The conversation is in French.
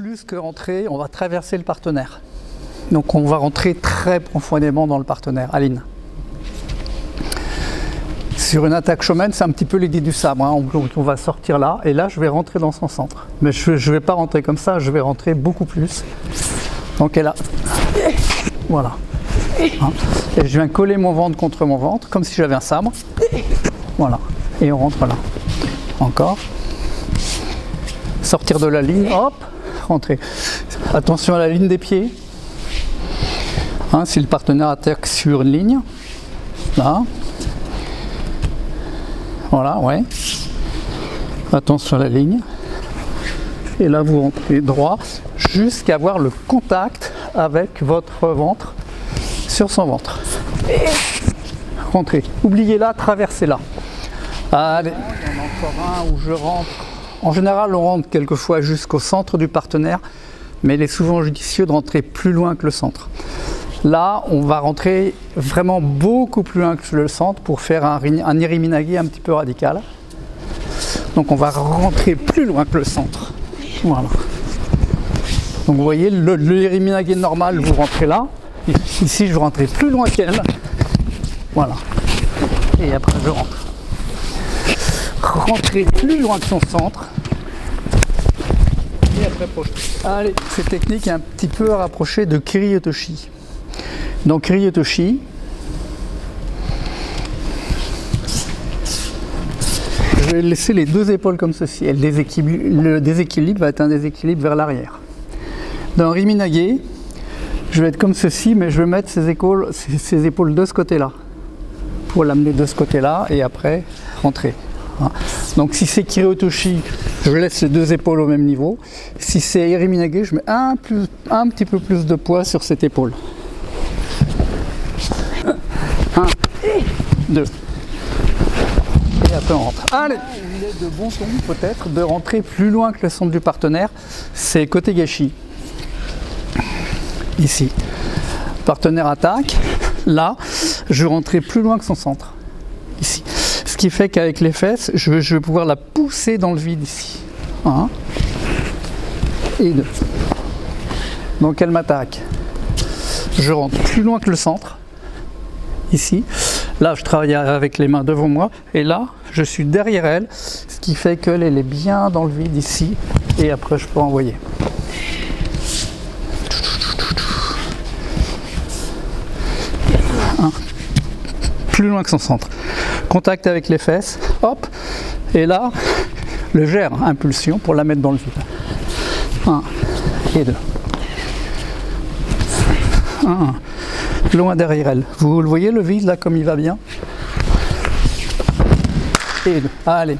plus que rentrer, on va traverser le partenaire. Donc on va rentrer très profondément dans le partenaire. Aline. Sur une attaque showman, c'est un petit peu l'idée du sabre. Hein. On va sortir là, et là je vais rentrer dans son centre. Mais je ne vais pas rentrer comme ça, je vais rentrer beaucoup plus. Donc elle a... Voilà. Hein. Et je viens coller mon ventre contre mon ventre, comme si j'avais un sabre. Voilà. Et on rentre là. Encore. Sortir de la ligne, hop, rentrer. Attention à la ligne des pieds. Hein, si le partenaire attaque sur une ligne, là. Voilà, ouais. Attention à la ligne. Et là, vous rentrez droit jusqu'à avoir le contact avec votre ventre sur son ventre. Rentrez. Oubliez là, traversez là. Allez. Il y en a encore un où je rentre. En général, on rentre quelquefois jusqu'au centre du partenaire, mais il est souvent judicieux de rentrer plus loin que le centre. Là, on va rentrer vraiment beaucoup plus loin que le centre pour faire un iriminagi un petit peu radical. Donc on va rentrer plus loin que le centre. Voilà. Donc vous voyez, le iriminagi normal, vous rentrez là. Ici, je vais rentrer plus loin qu'elle. Voilà. Et après, je rentre. Rentrer plus loin que son centre. Et après, projeter. Allez, cette technique est un petit peu rapprochée de Kiri Otoshi. Dans Kiri Otoshi, je vais laisser les deux épaules comme ceci. Le déséquilibre va être un déséquilibre vers l'arrière. Dans Riminage, je vais être comme ceci, mais je vais mettre ses épaules de ce côté-là, pour l'amener de ce côté-là et après rentrer. Donc si c'est Kiri Otoshi, je laisse les deux épaules au même niveau. Si c'est Iriminage, je mets un petit peu plus de poids sur cette épaule. 1, 2. Et après on rentre. Allez, il est de bon ton peut-être de rentrer plus loin que le centre du partenaire. C'est côté Gashi. Ici. Partenaire attaque. Là, je rentrais plus loin que son centre. Ici. Ce qui fait qu'avec les fesses, je vais pouvoir la pousser dans le vide ici. 1 et 2. Donc elle m'attaque. Je rentre plus loin que le centre. Ici. Là, je travaille avec les mains devant moi. Et là, je suis derrière elle. Ce qui fait qu'elle est bien dans le vide ici. Et après, je peux envoyer. Plus loin que son centre. Contact avec les fesses, hop, et là, le gère, impulsion pour la mettre dans le vide. 1 et 2. 1, loin derrière elle. Vous le voyez le vide là comme il va bien. Et 2. Allez.